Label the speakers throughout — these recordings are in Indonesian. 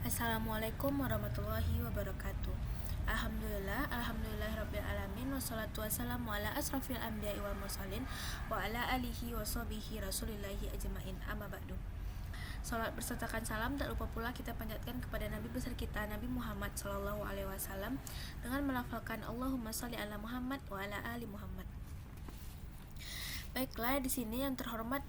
Speaker 1: Assalamualaikum warahmatullahi wabarakatuh. Alhamdulillahirabbil alamin wassalatu wassalamu ala asrofil anbiya'i wal mursalin wa ala alihi wa sahbihi rasulillahi ajmain. Amma ba'du. Salat bersertakan salam tak lupa pula kita panjatkan kepada Nabi besar kita Nabi Muhammad sallallahu alaihi wasallam dengan melafalkan Allahumma shalli ala Muhammad wa ala ali Muhammad. Baiklah, di sini yang terhormat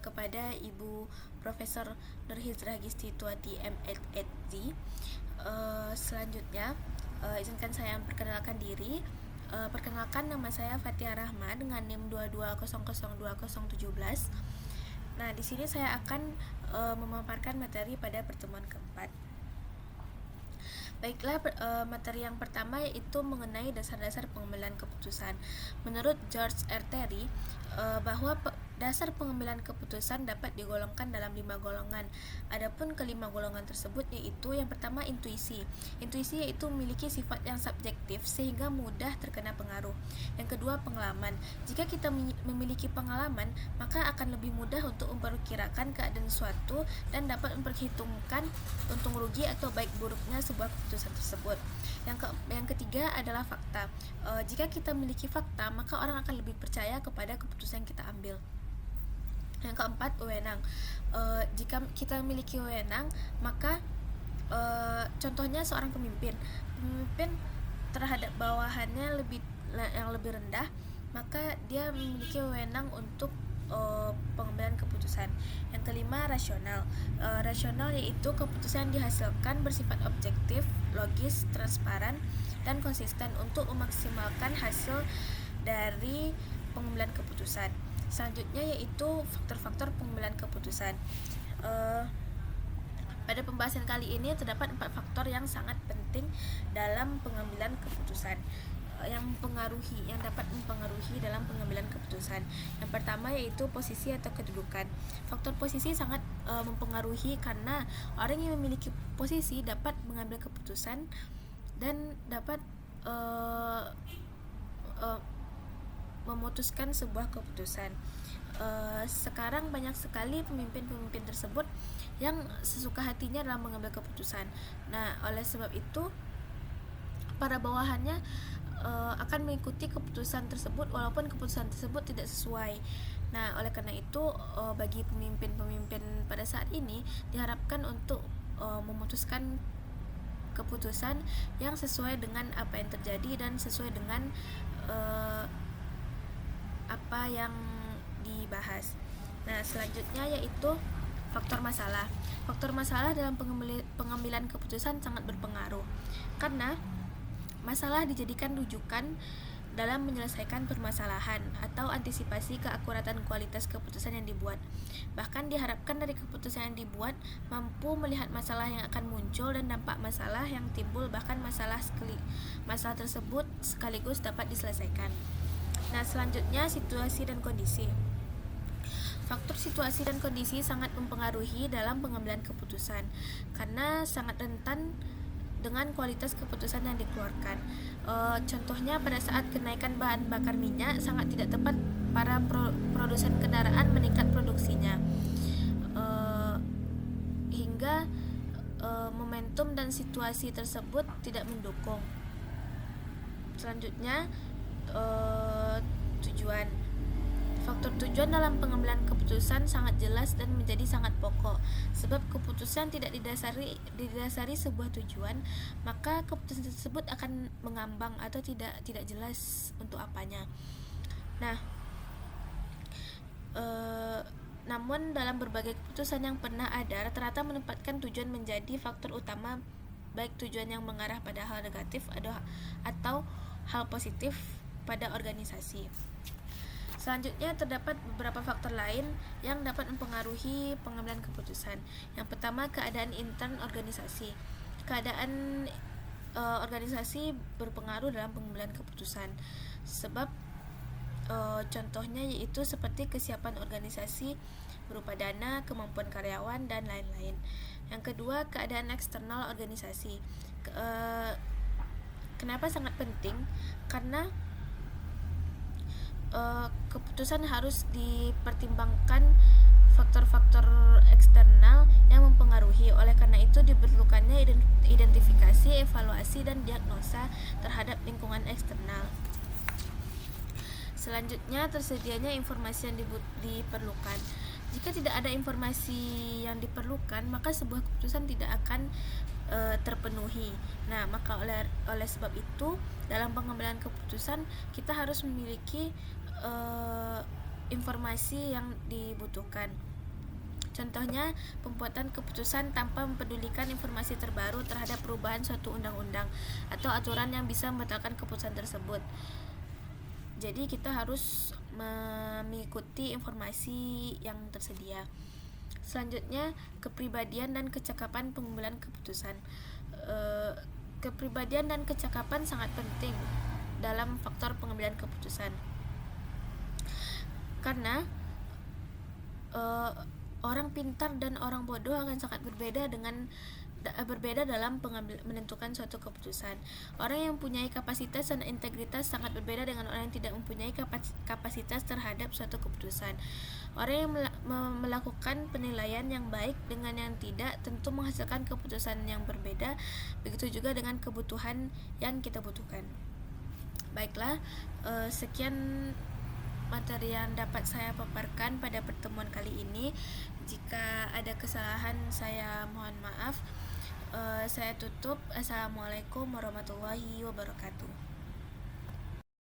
Speaker 1: kepada Ibu Profesor Nurhizrah Gistituati MHZ. Selanjutnya izinkan saya memperkenalkan diri. Perkenalkan, nama saya Fatia Rahma dengan NIM 22002017. Nah, di sini saya akan memaparkan materi pada pertemuan keempat. Baiklah, materi yang pertama yaitu mengenai dasar-dasar pengambilan keputusan. Menurut George R. Terry, bahwa dasar pengambilan keputusan dapat digolongkan dalam 5 golongan. Adapun kelima golongan tersebut yaitu yang pertama intuisi. Intuisi yaitu memiliki sifat yang subjektif sehingga mudah terkena pengaruh. Yang kedua pengalaman. Jika kita memiliki pengalaman, maka akan lebih mudah untuk memperkirakan keadaan suatu dan dapat memperhitungkan untung rugi atau baik buruknya sebuah keputusan tersebut. Yang ketiga adalah fakta. Jika kita memiliki fakta, maka orang akan lebih percaya kepada keputusan yang kita ambil. Yang keempat, wewenang. Jika kita memiliki wewenang, maka contohnya seorang pemimpin terhadap bawahannya yang lebih rendah, maka dia memiliki wewenang untuk pengambilan keputusan. Yang kelima, rasional. Rasional yaitu keputusan yang dihasilkan bersifat objektif, logis, transparan, dan konsisten untuk memaksimalkan hasil dari pengambilan keputusan. Selanjutnya yaitu faktor-faktor pengambilan keputusan. Pada pembahasan kali ini terdapat 4 faktor yang sangat penting dalam pengambilan keputusan yang dapat mempengaruhi dalam pengambilan keputusan. Yang pertama yaitu posisi atau kedudukan. Faktor posisi sangat mempengaruhi karena orang yang memiliki posisi dapat mengambil keputusan dan dapat memutuskan sebuah keputusan. Sekarang banyak sekali pemimpin-pemimpin tersebut yang sesuka hatinya dalam mengambil keputusan. Nah, oleh sebab itu para bawahannya akan mengikuti keputusan tersebut walaupun keputusan tersebut tidak sesuai. Nah, oleh karena itu bagi pemimpin-pemimpin pada saat ini diharapkan untuk memutuskan keputusan yang sesuai dengan apa yang terjadi dan sesuai dengan apa yang dibahas. Nah, selanjutnya yaitu faktor masalah. Faktor masalah dalam pengambilan keputusan sangat berpengaruh karena masalah dijadikan rujukan dalam menyelesaikan permasalahan atau antisipasi keakuratan kualitas keputusan yang dibuat. Bahkan diharapkan dari keputusan yang dibuat mampu melihat masalah yang akan muncul dan dampak masalah yang timbul, bahkan masalah tersebut sekaligus dapat diselesaikan. Nah, selanjutnya situasi dan kondisi. Faktor situasi dan kondisi sangat mempengaruhi dalam pengambilan keputusan karena sangat rentan dengan kualitas keputusan yang dikeluarkan. Contohnya pada saat kenaikan bahan bakar minyak sangat tidak tepat para produsen kendaraan meningkat produksinya, hingga momentum dan situasi tersebut tidak mendukung. Selanjutnya tujuan. Faktor tujuan dalam pengambilan keputusan sangat jelas dan menjadi sangat pokok. Sebab keputusan tidak didasari sebuah tujuan, maka keputusan tersebut akan mengambang atau tidak jelas untuk apanya. Nah, namun dalam berbagai keputusan yang pernah ada, rata-rata menempatkan tujuan menjadi faktor utama, baik tujuan yang mengarah pada hal negatif atau hal positif pada organisasi. Selanjutnya terdapat beberapa faktor lain yang dapat mempengaruhi pengambilan keputusan. Yang pertama, keadaan intern organisasi. Keadaan organisasi berpengaruh dalam pengambilan keputusan. Sebab contohnya yaitu seperti kesiapan organisasi berupa dana, kemampuan karyawan, dan lain-lain. Yang kedua, keadaan eksternal organisasi. Kenapa sangat penting? Karena keputusan harus dipertimbangkan faktor-faktor eksternal yang mempengaruhi. Oleh karena itu itu diperlukannya identifikasi, evaluasi, dan diagnosa terhadap lingkungan eksternal. Selanjutnya, tersedianya informasi yang diperlukan. Jika tidak ada informasi yang diperlukan, maka sebuah keputusan tidak akan terpenuhi. Nah, maka oleh sebab itu, dalam pengambilan keputusan kita harus memiliki informasi yang dibutuhkan. Contohnya, pembuatan keputusan tanpa mempedulikan informasi terbaru terhadap perubahan suatu undang-undang atau aturan yang bisa membatalkan keputusan tersebut. Jadi kita harus mengikuti informasi yang tersedia. Selanjutnya, kepribadian dan kecakapan pengambilan keputusan. Kepribadian dan kecakapan sangat penting dalam faktor pengambilan keputusan. Karena orang pintar dan orang bodoh akan sangat berbeda dalam menentukan suatu keputusan. Orang yang mempunyai kapasitas dan integritas sangat berbeda dengan orang yang tidak mempunyai kapasitas terhadap suatu keputusan. Orang yang melakukan penilaian yang baik dengan yang tidak tentu menghasilkan keputusan yang berbeda. Begitu juga dengan kebutuhan yang kita butuhkan. Baiklah, sekian materi yang dapat saya paparkan pada pertemuan kali ini. Jika ada kesalahan, saya mohon maaf. Saya tutup. Assalamualaikum warahmatullahi wabarakatuh.